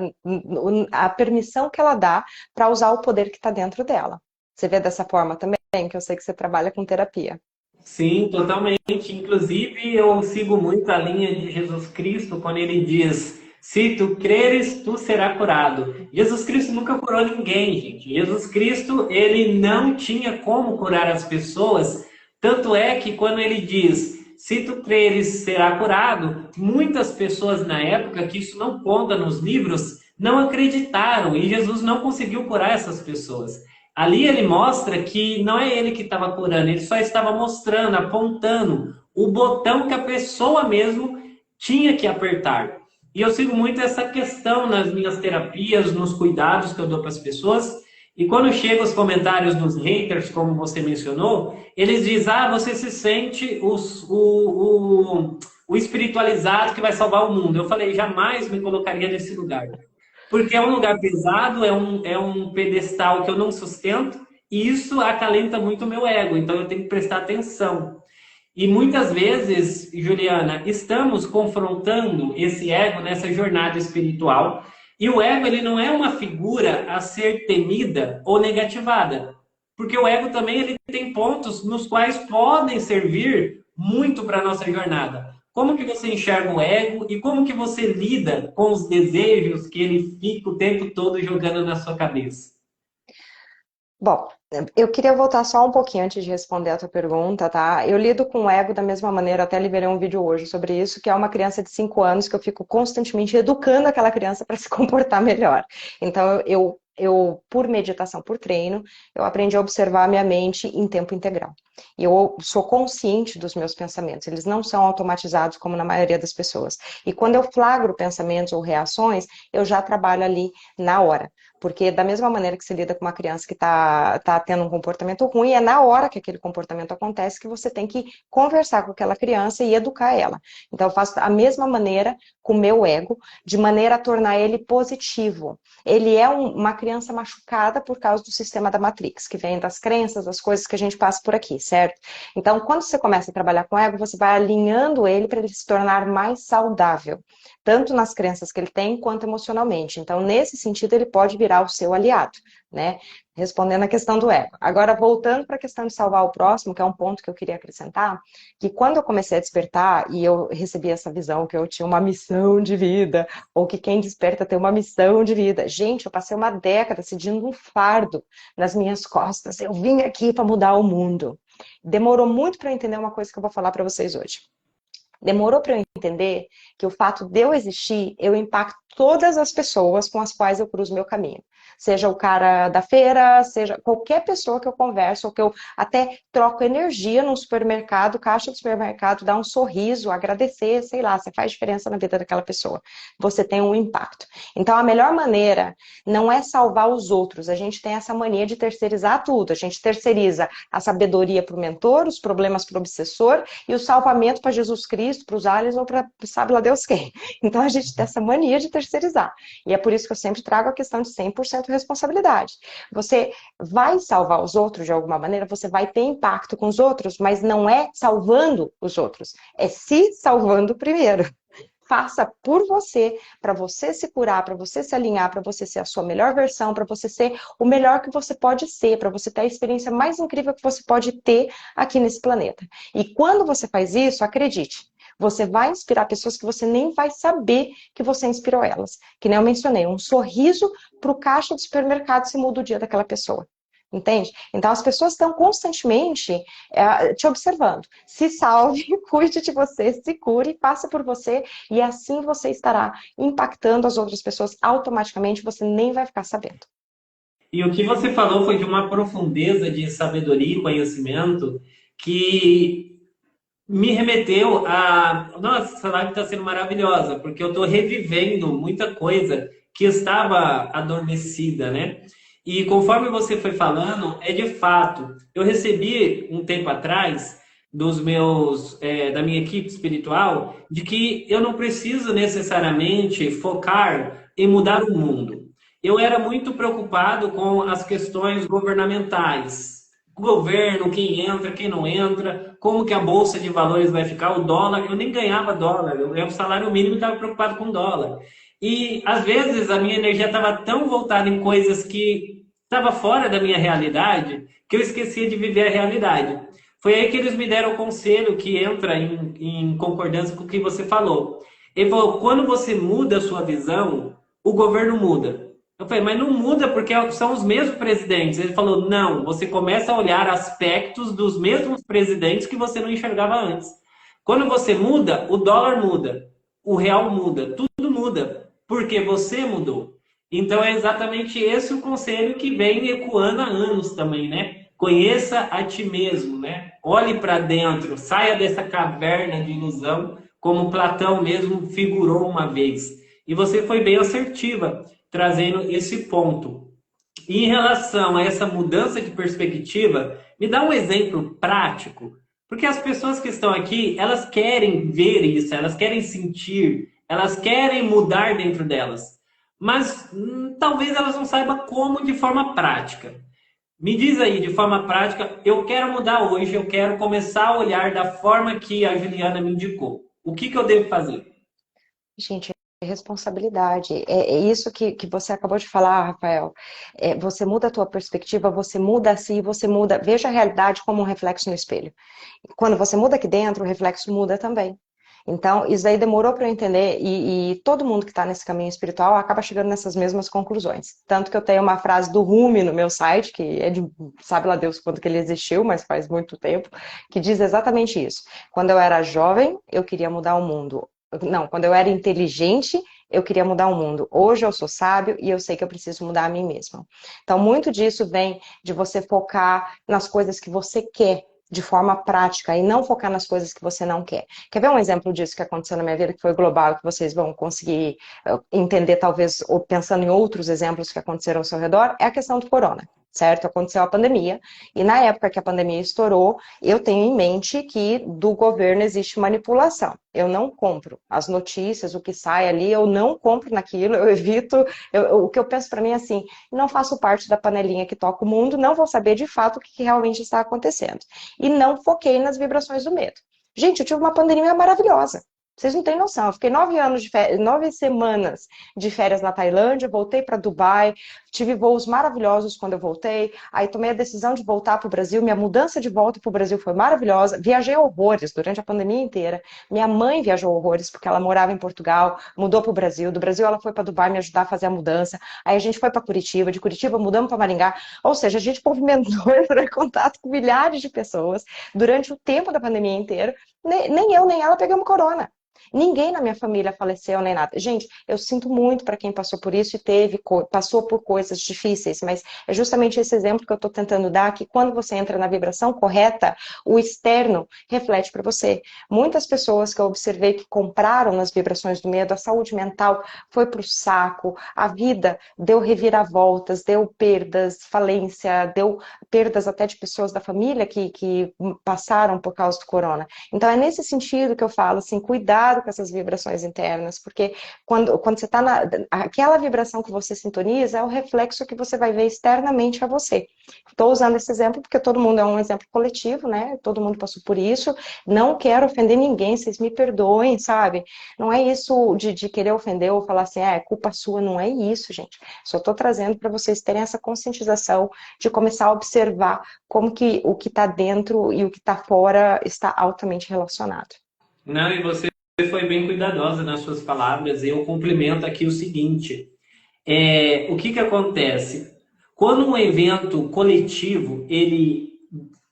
a permissão que ela dá para usar o poder que está dentro dela. Você vê dessa forma também, que eu sei que você trabalha com terapia. Sim, totalmente. Inclusive, eu sigo muito a linha de Jesus Cristo quando ele diz: se tu creres, tu será curado. Jesus Cristo nunca curou ninguém, gente. Jesus Cristo, ele não tinha como curar as pessoas. Tanto é que quando ele diz: se tu creres, será curado, muitas pessoas na época, que isso não conta nos livros, não acreditaram e Jesus não conseguiu curar essas pessoas. Ali ele mostra que não é ele que estava curando, ele só estava mostrando, apontando o botão que a pessoa mesmo tinha que apertar. E eu sigo muito essa questão nas minhas terapias, nos cuidados que eu dou para as pessoas. E quando chegam os comentários dos haters, como você mencionou, eles dizem: ah, você se sente o espiritualizado que vai salvar o mundo. Eu falei: jamais me colocaria nesse lugar. Porque é um lugar pesado, é um pedestal que eu não sustento, e isso acalenta muito o meu ego, então eu tenho que prestar atenção. E muitas vezes, Juliana, estamos confrontando esse ego nessa jornada espiritual, e o ego ele não é uma figura a ser temida ou negativada, porque o ego também ele tem pontos nos quais podem servir muito para a nossa jornada. Como que você enxerga o ego e como que você lida com os desejos que ele fica o tempo todo jogando na sua cabeça? Bom, eu queria voltar só um pouquinho antes de responder a tua pergunta, tá? Eu lido com o ego da mesma maneira, até liberei um vídeo hoje sobre isso, que é uma criança de 5 anos que eu fico constantemente educando aquela criança para se comportar melhor. Então, por meditação, por treino, eu aprendi a observar a minha mente em tempo integral. E eu sou consciente dos meus pensamentos, eles não são automatizados como na maioria das pessoas. E quando eu flagro pensamentos ou reações, eu já trabalho ali na hora. Porque da mesma maneira que se lida com uma criança que tá tendo um comportamento ruim, é na hora que aquele comportamento acontece que você tem que conversar com aquela criança e educar ela. Então eu faço a mesma maneira com o meu ego, de maneira a tornar ele positivo. Ele é uma criança machucada por causa do sistema da Matrix, que vem das crenças, das coisas que a gente passa por aqui, certo? Então, quando você começa a trabalhar com o ego, você vai alinhando ele para ele se tornar mais saudável, tanto nas crenças que ele tem, quanto emocionalmente. Então, nesse sentido, ele pode virar o seu aliado, né? Respondendo a questão do ego. Agora, voltando para a questão de salvar o próximo, que é um ponto que eu queria acrescentar, que quando eu comecei a despertar e eu recebi essa visão que eu tinha uma missão de vida, ou que quem desperta tem uma missão de vida. Gente, eu passei uma década sentindo um fardo nas minhas costas. Eu vim aqui para mudar o mundo. Demorou muito para eu entender uma coisa que eu vou falar para vocês hoje. Demorou para eu entender que o fato de eu existir, eu impacto todas as pessoas com as quais eu cruzo meu caminho. Seja o cara da feira, seja qualquer pessoa que eu converso, ou que eu até troco energia num supermercado, caixa do supermercado, dar um sorriso, agradecer, sei lá, você faz diferença na vida daquela pessoa. Você tem um impacto. Então, a melhor maneira não é salvar os outros. A gente tem essa mania de terceirizar tudo. A gente terceiriza a sabedoria para o mentor, os problemas para o obsessor e o salvamento para Jesus Cristo, para os aliens ou para sabe lá Deus quem. Então, a gente tem essa mania de terceirizar. E é por isso que eu sempre trago a questão de 100% responsabilidade. Você vai salvar os outros de alguma maneira, você vai ter impacto com os outros, mas não é salvando os outros, é se salvando primeiro. Faça por você, para você se curar, para você se alinhar, para você ser a sua melhor versão, para você ser o melhor que você pode ser, para você ter a experiência mais incrível que você pode ter aqui nesse planeta. E quando você faz isso, acredite, você vai inspirar pessoas que você nem vai saber que você inspirou elas. Que nem eu mencionei, um sorriso para o caixa do supermercado se muda o dia daquela pessoa. Entende? Então as pessoas estão constantemente te observando. Se salve, cuide de você, se cure, passe por você e assim você estará impactando as outras pessoas automaticamente, você nem vai ficar sabendo. E o que você falou foi de uma profundeza de sabedoria e conhecimento que me remeteu a. Nossa, essa live está sendo maravilhosa, porque eu estou revivendo muita coisa que estava adormecida, né? E conforme você foi falando, é de fato. Eu recebi um tempo atrás da minha equipe espiritual, de que eu não preciso necessariamente focar em mudar o mundo. Eu era muito preocupado com as questões governamentais, governo, quem entra, quem não entra, como que a bolsa de valores vai ficar, o dólar. Eu nem ganhava dólar, eu ganhava o salário mínimo e estava preocupado com dólar. E às vezes a minha energia estava tão voltada em coisas que estava fora da minha realidade que eu esquecia de viver a realidade. Foi aí que eles me deram o conselho que entra em concordância com o que você falou. Ele falou: quando você muda a sua visão, o governo muda. Eu falei, mas não muda porque são os mesmos presidentes. Ele falou, não, você começa a olhar aspectos dos mesmos presidentes que você não enxergava antes. Quando você muda, o dólar muda, o real muda, tudo muda, porque você mudou. Então é exatamente esse o conselho que vem ecoando há anos também, né? Conheça a ti mesmo, né? Olhe para dentro, saia dessa caverna de ilusão, como Platão mesmo figurou uma vez. E você foi bem assertiva trazendo esse ponto. E em relação a essa mudança de perspectiva, me dá um exemplo prático, porque as pessoas que estão aqui, elas querem ver isso, elas querem sentir, elas querem mudar dentro delas, mas talvez elas não saibam como de forma prática. Me diz aí, de forma prática, eu quero mudar hoje, eu quero começar a olhar da forma que a Juliana me indicou. O que que eu devo fazer? Gente, é responsabilidade. É isso que você acabou de falar, Rafael. Você muda a tua perspectiva, você muda assim, você muda. Veja a realidade como um reflexo no espelho. Quando você muda aqui dentro, o reflexo muda também. Então, isso aí demorou para eu entender, e todo mundo que está nesse caminho espiritual acaba chegando nessas mesmas conclusões. Tanto que eu tenho uma frase do Rumi no meu site, que é de, sabe lá Deus quando que ele existiu, mas faz muito tempo, que diz exatamente isso. Quando eu era jovem, eu queria mudar o mundo. Não, quando eu era inteligente, eu queria mudar o mundo. Hoje eu sou sábio e eu sei que eu preciso mudar a mim mesma. Então, muito disso vem de você focar nas coisas que você quer, de forma prática, e não focar nas coisas que você não quer. Quer ver um exemplo disso que aconteceu na minha vida, que foi global, que vocês vão conseguir entender, talvez, ou pensando em outros exemplos que aconteceram ao seu redor? É a questão do corona. Certo? Aconteceu a pandemia, e na época que a pandemia estourou, eu tenho em mente que do governo existe manipulação. Eu não compro as notícias, o que sai ali, eu não compro naquilo, eu evito. O que eu penso para mim é assim: não faço parte da panelinha que toca o mundo, não vou saber de fato o que realmente está acontecendo. E não foquei nas vibrações do medo. Gente, eu tive uma pandemia maravilhosa. Vocês não têm noção. Eu fiquei 9 semanas de férias na Tailândia, voltei para Dubai, tive voos maravilhosos quando eu voltei. Aí tomei a decisão de voltar para o Brasil. Minha mudança de volta para o Brasil foi maravilhosa. Viajei horrores durante a pandemia inteira. Minha mãe viajou horrores porque ela morava em Portugal, mudou para o Brasil. Do Brasil ela foi para Dubai me ajudar a fazer a mudança. Aí a gente foi para Curitiba, de Curitiba mudamos para Maringá. Ou seja, a gente movimentou, entrou em contato com milhares de pessoas durante o tempo da pandemia inteira. Nem eu, nem ela pegamos corona. Ninguém na minha família faleceu nem nada. Gente, eu sinto muito para quem passou por isso e passou por coisas difíceis, mas é justamente esse exemplo que eu estou tentando dar, que quando você entra na vibração correta, o externo reflete para você. Muitas pessoas que eu observei que compraram nas vibrações do medo, a saúde mental foi para o saco, a vida deu reviravoltas, deu perdas, falência, deu perdas até de pessoas da família que passaram por causa do corona. Então é nesse sentido que eu falo assim, cuidado com essas vibrações internas, porque quando você está aquela vibração que você sintoniza é o reflexo que você vai ver externamente a você. Estou usando esse exemplo porque todo mundo é um exemplo coletivo, né? Todo mundo passou por isso. Não quero ofender ninguém, vocês me perdoem, sabe? Não é isso de querer ofender ou falar assim, é culpa sua, não é isso, gente. Só estou trazendo para vocês terem essa conscientização de começar a observar como que o que está dentro e o que está fora está altamente relacionado. Não, e você foi bem cuidadosa nas suas palavras. E eu complemento aqui o seguinte: o que que acontece? Quando um evento coletivo ele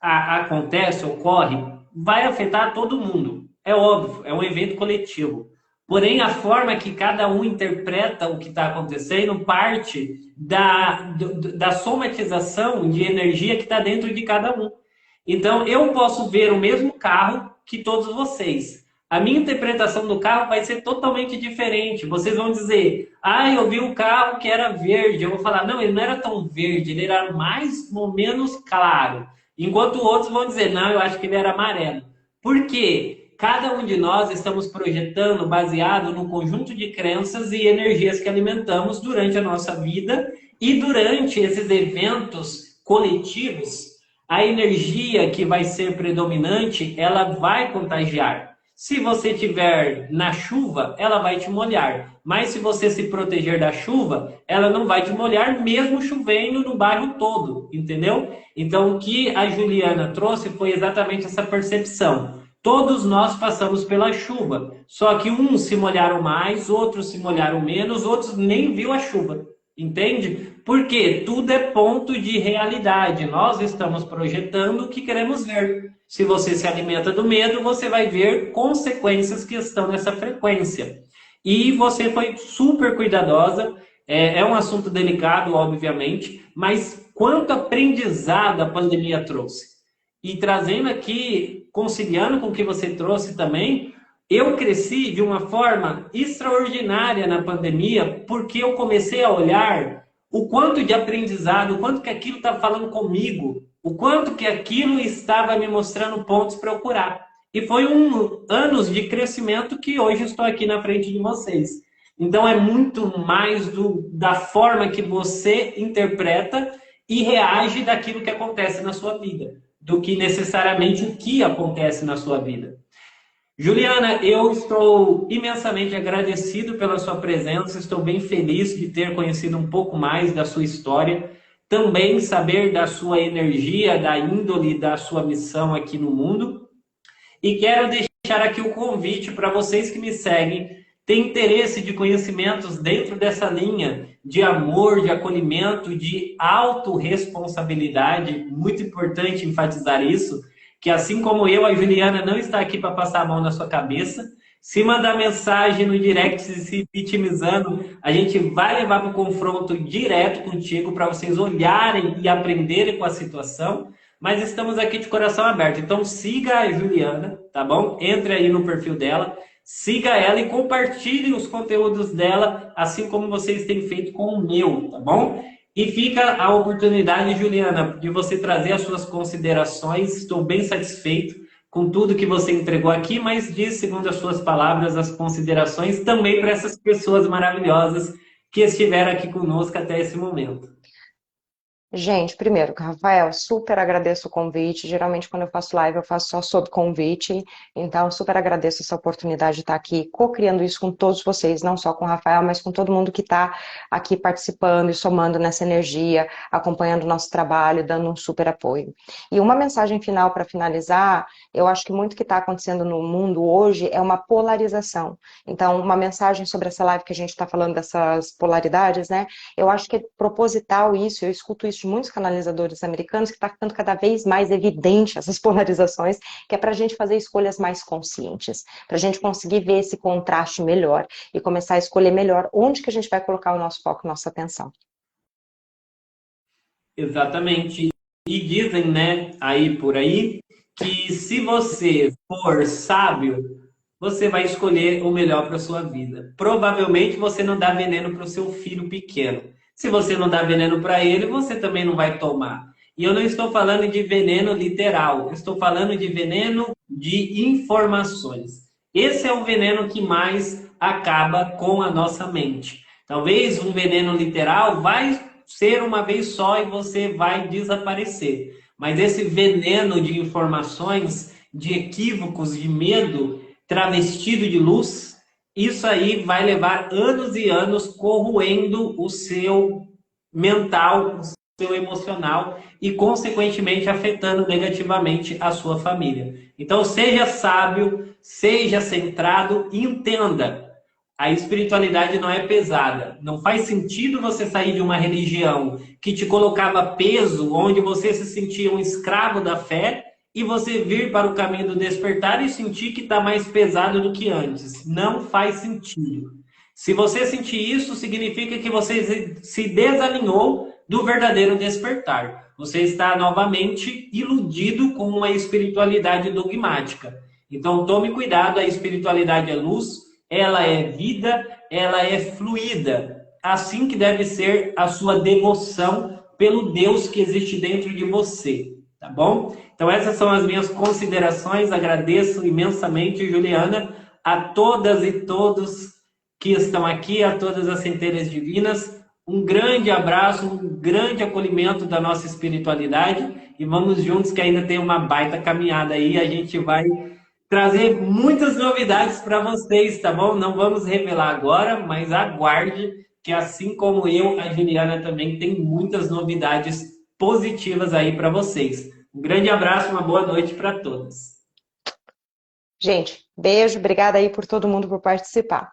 acontece, ocorre, vai afetar todo mundo. É óbvio, é um evento coletivo. Porém, a forma que cada um interpreta o que está acontecendo parte da somatização de energia que está dentro de cada um. Então, eu posso ver o mesmo carro que todos vocês. A minha interpretação do carro vai ser totalmente diferente. Vocês vão dizer, eu vi um carro que era verde. Eu vou falar, não, ele não era tão verde, ele era mais ou menos claro. Enquanto outros vão dizer, não, eu acho que ele era amarelo. Por quê? Cada um de nós estamos projetando baseado no conjunto de crenças e energias que alimentamos durante a nossa vida e durante esses eventos coletivos, a energia que vai ser predominante, ela vai contagiar. Se você estiver na chuva, ela vai te molhar. Mas se você se proteger da chuva, ela não vai te molhar, mesmo chovendo no bairro todo, entendeu? Então, o que a Juliana trouxe foi exatamente essa percepção. Todos nós passamos pela chuva, só que uns se molharam mais, outros se molharam menos, outros nem viu a chuva, entende? Porque tudo é ponto de realidade, nós estamos projetando o que queremos ver. Se você se alimenta do medo, você vai ver consequências que estão nessa frequência. E você foi super cuidadosa, é um assunto delicado, obviamente, mas quanto aprendizado a pandemia trouxe. E trazendo aqui, conciliando com o que você trouxe também, eu cresci de uma forma extraordinária na pandemia, porque eu comecei a olhar o quanto de aprendizado, o quanto que aquilo estava falando comigo, o quanto que aquilo estava me mostrando pontos para eu curar. E foi anos de crescimento que hoje estou aqui na frente de vocês. Então é muito mais da forma que você interpreta e reage daquilo que acontece na sua vida, do que necessariamente o que acontece na sua vida. Juliana, eu estou imensamente agradecido pela sua presença, estou bem feliz de ter conhecido um pouco mais da sua história, também saber da sua energia, da índole, da sua missão aqui no mundo. E quero deixar aqui o convite para vocês que me seguem, têm interesse de conhecimentos dentro dessa linha de amor, de acolhimento, de autorresponsabilidade, muito importante enfatizar isso, que assim como eu, a Juliana não está aqui para passar a mão na sua cabeça. Se mandar mensagem no direct se vitimizando, a gente vai levar para o confronto direto contigo para vocês olharem e aprenderem com a situação. Mas estamos aqui de coração aberto. Então siga a Juliana, tá bom? Entre aí no perfil dela, siga ela e compartilhe os conteúdos dela, assim como vocês têm feito com o meu, tá bom? E fica a oportunidade, Juliana, de você trazer as suas considerações. Estou bem satisfeito com tudo que você entregou aqui, mas diz, segundo as suas palavras, as considerações também para essas pessoas maravilhosas que estiveram aqui conosco até esse momento. Gente, primeiro, Rafael, super agradeço o convite. Geralmente, quando eu faço live, eu faço só sob convite. Então, super agradeço essa oportunidade de estar aqui co-criando isso com todos vocês, não só com o Rafael, mas com todo mundo que está aqui participando e somando nessa energia, acompanhando o nosso trabalho, dando um super apoio. E uma mensagem final para finalizar, eu acho que muito que está acontecendo no mundo hoje é uma polarização. Então, uma mensagem sobre essa live que a gente está falando dessas polaridades, né? Eu acho que é proposital isso, eu escuto isso de muitos canalizadores americanos, que está ficando cada vez mais evidente essas polarizações, que é para a gente fazer escolhas mais conscientes, para a gente conseguir ver esse contraste melhor e começar a escolher melhor onde que a gente vai colocar o nosso foco, nossa atenção. Exatamente. E dizem, né, aí por aí, que se você for sábio, você vai escolher o melhor para a sua vida. Provavelmente você não dá veneno para o seu filho pequeno. Se você não dá veneno para ele, você também não vai tomar. E eu não estou falando de veneno literal, eu estou falando de veneno de informações. Esse é o veneno que mais acaba com a nossa mente. Talvez um veneno literal vai ser uma vez só e você vai desaparecer. Mas esse veneno de informações, de equívocos, de medo, travestido de luz, isso aí vai levar anos e anos corroendo o seu mental, o seu emocional e, consequentemente, afetando negativamente a sua família. Então, seja sábio, seja centrado e entenda. A espiritualidade não é pesada. Não faz sentido você sair de uma religião que te colocava peso, onde você se sentia um escravo da fé, e você vir para o caminho do despertar e sentir que está mais pesado do que antes. Não faz sentido. Se você sentir isso, significa que você se desalinhou do verdadeiro despertar. Você está novamente iludido com uma espiritualidade dogmática. Então tome cuidado, a espiritualidade é luz, ela é vida, ela é fluida. Assim que deve ser a sua devoção pelo Deus que existe dentro de você, tá bom? Então essas são as minhas considerações, agradeço imensamente, Juliana, a todas e todos que estão aqui, a todas as centelhas divinas, um grande abraço, um grande acolhimento da nossa espiritualidade e vamos juntos que ainda tem uma baita caminhada aí, a gente vai trazer muitas novidades para vocês, tá bom? Não vamos revelar agora, mas aguarde que assim como eu, a Juliana também tem muitas novidades positivas aí para vocês. Um grande abraço, uma boa noite para todos. Gente, beijo, obrigada aí por todo mundo por participar.